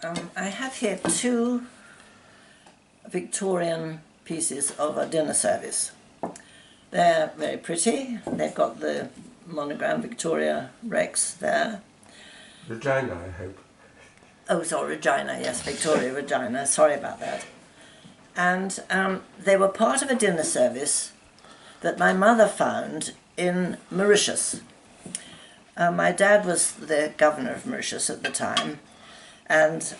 I have here two Victorian pieces of a dinner service. They're very pretty. They've got the monogram Victoria Rex there. Regina, I hope. Oh, sorry, Regina, yes, Victoria Regina, sorry about that. And they were part of a dinner service that my mother found in Mauritius. My dad was the governor of Mauritius at the time, and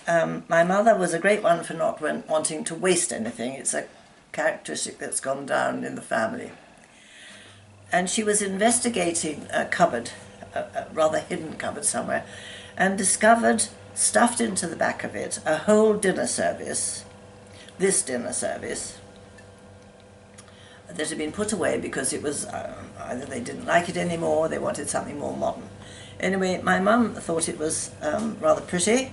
my mother was a great one for not wanting to waste anything. It's a characteristic that's gone down in the family. And she was investigating a cupboard, a rather hidden cupboard somewhere, and discovered, stuffed into the back of it, a whole dinner service, this dinner service, that had been put away because it was either they didn't like it anymore or they wanted something more modern. Anyway, my mum thought it was rather pretty,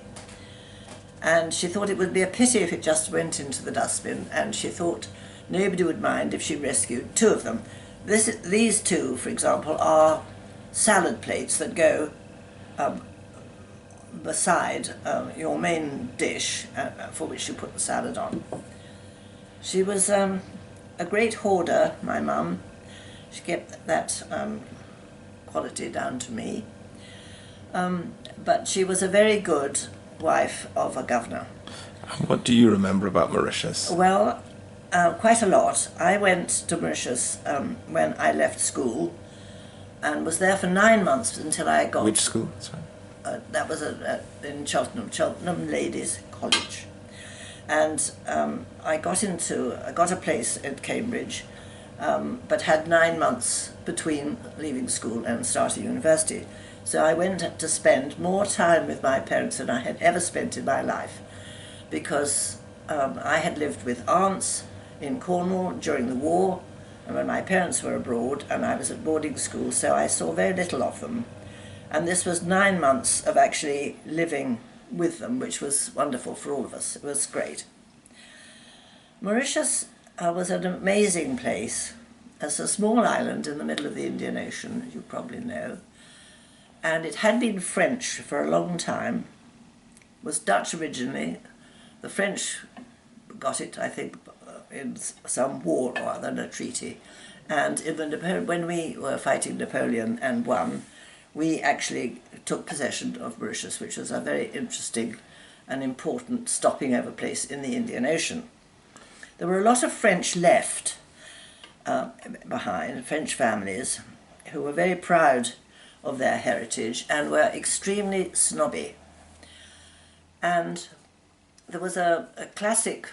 and she thought it would be a pity if it just went into the dustbin, and she thought nobody would mind if she rescued two of them. These two, for example, are salad plates that go beside your main dish for which you put the salad on. She was a great hoarder, my mum. She kept that quality down to me. But she was a very good wife of a governor. What do you remember about Mauritius? Well, quite a lot. I went to Mauritius when I left school and was there for 9 months until I got... Which school? Sorry. That was in Cheltenham Ladies College. And I got a place at Cambridge, but had 9 months between leaving school and starting university. So I went to spend more time with my parents than I had ever spent in my life, because I had lived with aunts in Cornwall during the war, and when my parents were abroad, and I was at boarding school, so I saw very little of them. And this was 9 months of actually living with them, which was wonderful for all of us. It was great. Mauritius was an amazing place. It's a small island in the middle of the Indian Ocean, as you probably know. And it had been French for a long time. It was Dutch originally. The French got it, I think, in some war or other, in a treaty. And when we were fighting Napoleon and won, we actually took possession of Mauritius, which was a very interesting and important stopping over place in the Indian Ocean. There were a lot of French left behind, French families, who were very proud of their heritage and were extremely snobby. And there was a classic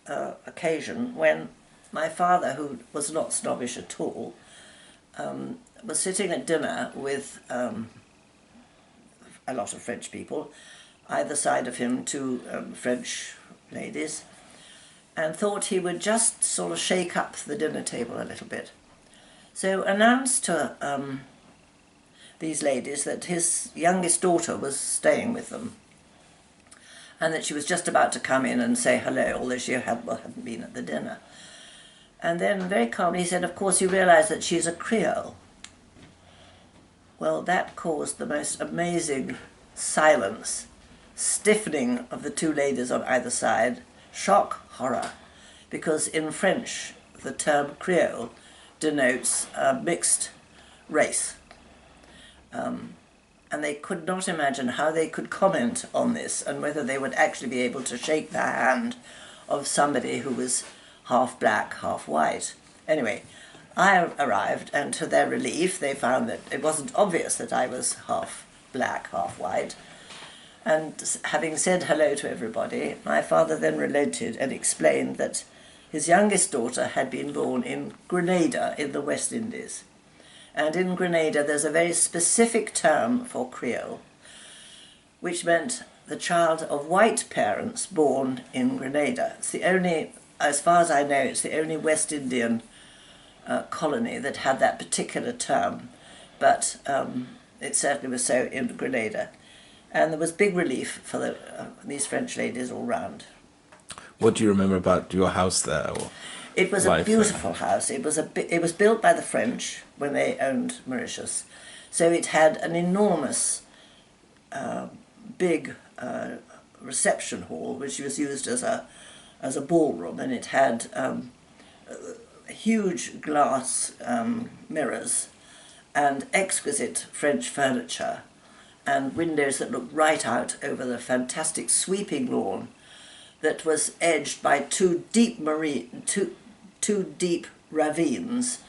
occasion when my father, who was not snobbish at all, was sitting at dinner with a lot of French people, either side of him two French ladies, and thought he would just sort of shake up the dinner table a little bit. So announced to these ladies that his youngest daughter was staying with them, and that she was just about to come in and say hello, although she hadn't been at the dinner. And then very calmly he said, "Of course you realise that she's a Creole." Well, that caused the most amazing silence, stiffening of the two ladies on either side, shock, horror, because in French the term Creole denotes a mixed race. And they could not imagine how they could comment on this and whether they would actually be able to shake the hand of somebody who was half black, half white. Anyway, I arrived, and to their relief, they found that it wasn't obvious that I was half black, half white. And having said hello to everybody, my father then relented and explained that his youngest daughter had been born in Grenada in the West Indies. And in Grenada there's a very specific term for Creole, which meant the child of white parents born in Grenada. It's the only, as far as I know, it's the only West Indian colony that had that particular term, but it certainly was so in Grenada. And there was big relief for these French ladies all round. What do you remember about your house there? Or it was a beautiful house. It was built by the French when they owned Mauritius, so it had an enormous, big reception hall, which was used as a ballroom, and it had huge glass mirrors and exquisite French furniture and windows that looked right out over the fantastic sweeping lawn that was edged by two deep ravines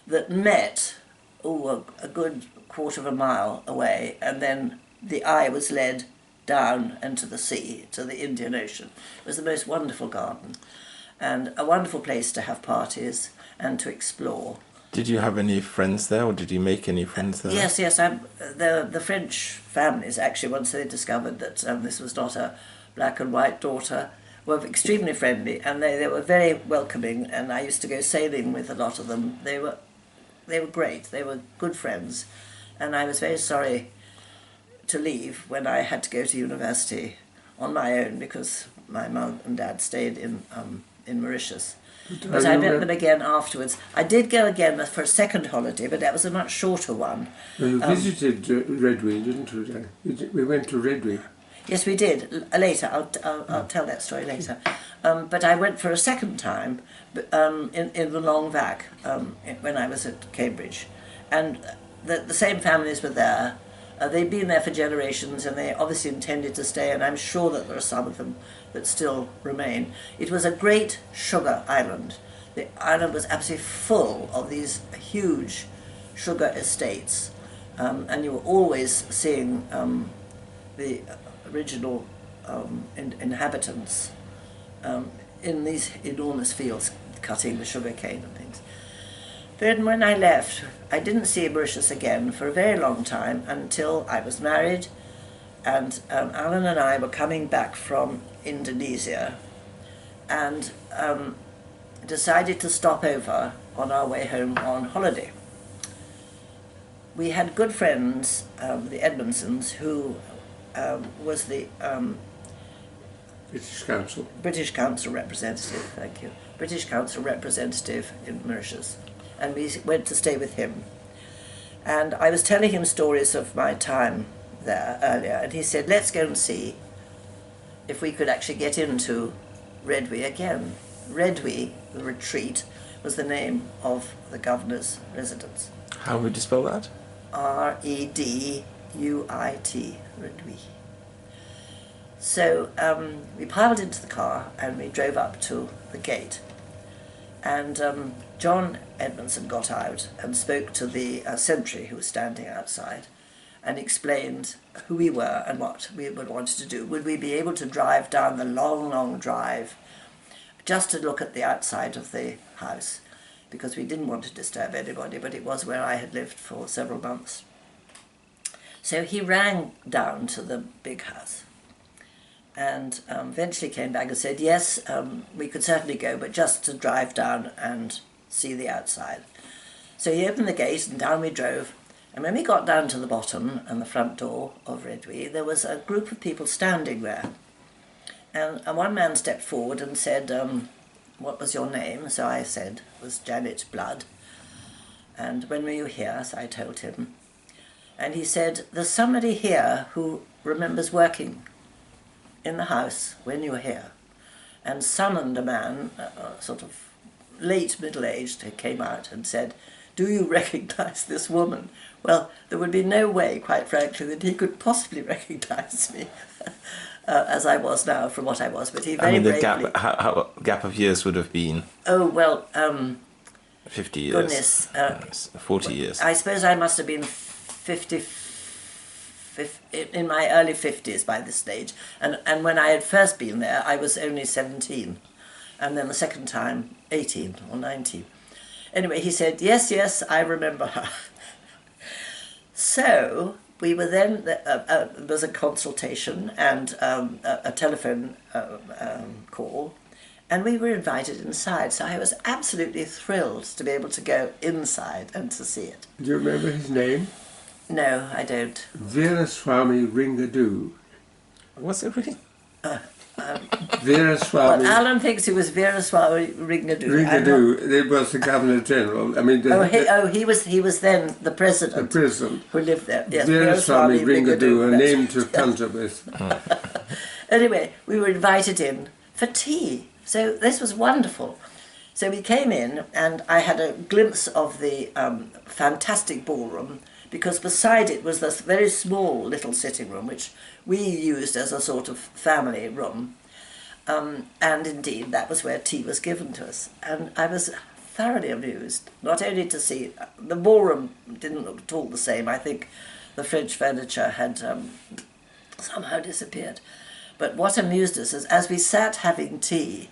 that met a good quarter of a mile away, and then the eye was led down into the sea, to the Indian Ocean. It was the most wonderful garden and a wonderful place to have parties and to explore. Did you have any friends there, or did you make any friends there? Yes. The French families, actually, once they discovered that this was not a black and white daughter, were extremely friendly, and they were very welcoming, and I used to go sailing with a lot of them. They were great. They were good friends, and I was very sorry to leave when I had to go to university on my own, because my mum and dad stayed in Mauritius. But I met them again afterwards. I did go again for a second holiday, but that was a much shorter one. Well, you visited Redway, didn't you? We went to Redway. Yes, we did. Later, I'll tell that story later. But I went for a second time in the long vac when I was at Cambridge. And the same families were there. They'd been there for generations, and they obviously intended to stay, and I'm sure that there are some of them that still remain. It was a great sugar island. The island was absolutely full of these huge sugar estates, and you were always seeing the original inhabitants in these enormous fields cutting the sugar cane and things. Then when I left, I didn't see Mauritius again for a very long time, until I was married, and Alan and I were coming back from Indonesia, and decided to stop over on our way home on holiday. We had good friends, the Edmondsons, who was the British Council representative, thank you, British Council representative in Mauritius, and we went to stay with him. And I was telling him stories of my time there earlier, and he said, let's go and see if we could actually get into Redway again. Redway, the retreat, was the name of the governor's residence. How would you spell that? Reduit, Redway. So we piled into the car and we drove up to the gate. And John Edmondson got out and spoke to the sentry who was standing outside, and explained who we were and what we would want to do. Would we be able to drive down the long, long drive just to look at the outside of the house, because we didn't want to disturb anybody, but it was where I had lived for several months. So he rang down to the big house, and eventually came back and said, yes, we could certainly go, but just to drive down and see the outside. So he opened the gate and down we drove, and when we got down to the bottom and the front door of Redway, there was a group of people standing there. And one man stepped forward and said, what was your name? So I said, it was Janet Blood. And when were you here? So I told him. And he said, there's somebody here who remembers working in the house when you were here, and summoned a man, sort of late middle-aged, who came out and said, do you recognise this woman? Well, there would be no way, quite frankly, that he could possibly recognise me as I was now from what I was, but he very bravely... How gap of years would have been? Oh, well... 50 years. Goodness. 40 years. I suppose I must have been 50... in my early 50s by this stage, and when I had first been there I was only 17, and then the second time 18 or 19. Anyway, he said, yes, I remember her. So we were then, there was a consultation and a telephone call, and we were invited inside, so I was absolutely thrilled to be able to go inside and to see it. Do you remember his name? No, I don't. Veeraswamy Ringadoo. Was it really? Veeraswamy. Well, Alan thinks it was Veeraswamy Ringadoo. Ringadoo. It was the Governor General. I mean, he was then the president. The president who lived there. Yes, Veeraswamy Ringadoo, a name to conjure with. Anyway, we were invited in for tea. So this was wonderful. So we came in and I had a glimpse of the fantastic ballroom, because beside it was this very small little sitting room which we used as a sort of family room. And indeed that was where tea was given to us. And I was thoroughly amused, not only to see, the ballroom didn't look at all the same. I think the French furniture had somehow disappeared. But what amused us is, as we sat having tea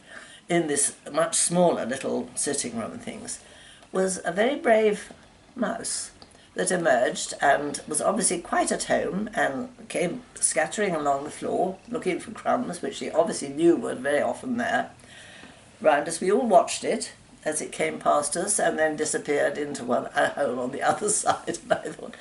in this much smaller little sitting room and things, was a very brave mouse that emerged and was obviously quite at home and came scattering along the floor looking for crumbs, which he obviously knew were very often there, round us. We all watched it as it came past us and then disappeared into a hole on the other side. And I thought,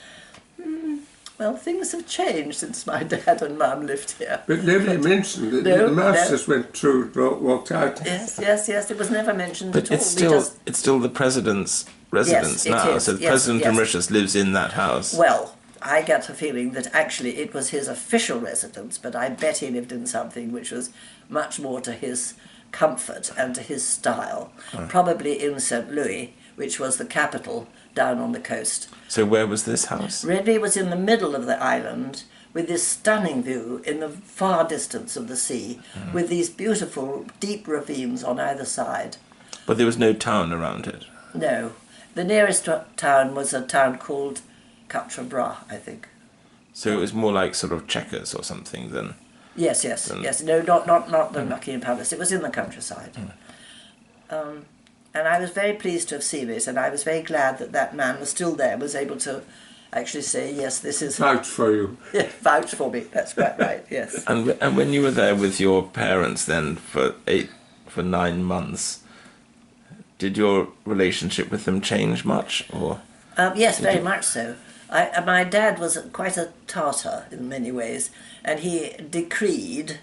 well, things have changed since my dad and mum lived here. But nobody mentioned that the mouse just went through, walked out. Yes, it was never mentioned but at all. It's still the president's residence now, so the president of Mauritius lives in that house. Well, I get a feeling that actually it was his official residence, but I bet he lived in something which was much more to his comfort and to his style, probably in St. Louis, which was the capital down on the coast. So where was this house? Redby was in the middle of the island with this stunning view in the far distance of the sea, with these beautiful deep ravines on either side. But there was no town around it? No. The nearest town was a town called Quatre Bras, I think. So it was more like sort of Chequers or something than... Yes. No, not the Buckingham Palace. It was in the countryside. And I was very pleased to have seen it, and I was very glad that that man was still there, was able to actually say, yes, this is... Vouch for you. Yeah, vouch for me, that's quite right, yes. And when you were there with your parents then for 9 months, did your relationship with them change much, or...? Yes, very much so. My dad was quite a Tartar in many ways, and he decreed,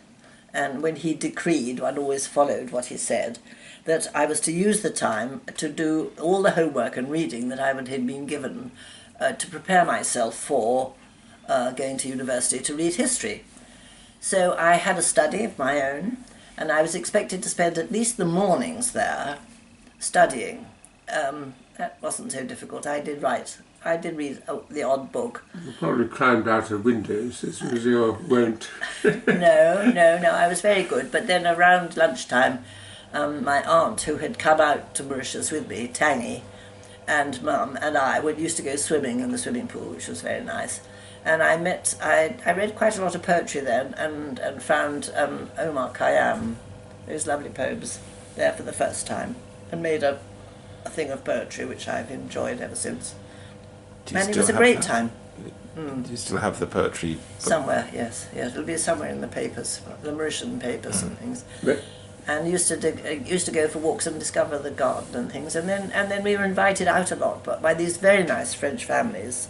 and when he decreed, one always followed what he said, that I was to use the time to do all the homework and reading that I had been given to prepare myself for going to university to read history. So I had a study of my own, and I was expected to spend at least the mornings there studying. That wasn't so difficult. I did read the odd book. You probably climbed out of windows. This was your wont. No, I was very good. But then around lunchtime, my aunt, who had come out to Mauritius with me, Tangy, and Mum and I used to go swimming in the swimming pool, which was very nice. And I read quite a lot of poetry then, and found Omar Khayyam, those lovely poems, there for the first time, and made a thing of poetry which I've enjoyed ever since. And it was a great time. Do you still have the poetry book? Somewhere, yes. It'll be somewhere in the papers, the Mauritian papers and things. But and used to go for walks and discover the garden and things, and then we were invited out a lot, but by these very nice French families.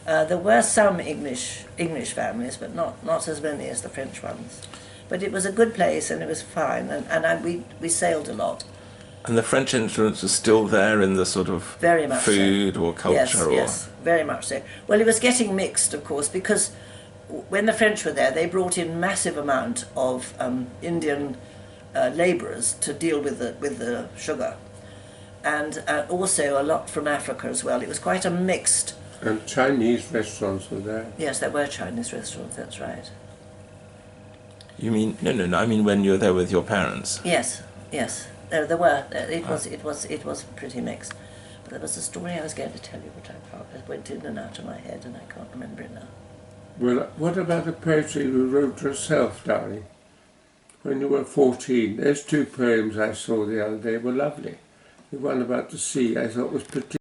There were some English families, but not as many as the French ones. But it was a good place, and it was fine, and we sailed a lot. And the French influence was still there in the sort of very much food so. or culture? Yes, very much so. Well, it was getting mixed, of course, because when the French were there, they brought in massive amount of Indian labourers to deal with the sugar, and also a lot from Africa as well. It was quite a mixed. And Chinese restaurants were there. Yes, there were Chinese restaurants. That's right. You mean no? I mean when you were there with your parents. Yes. There were. It was pretty mixed. But there was a story I was going to tell you, which it went in and out of my head, and I can't remember it now. Well, what about the poetry you wrote yourself, darling? When you were 14, those 2 poems I saw the other day were lovely. The one about the sea I thought was particularly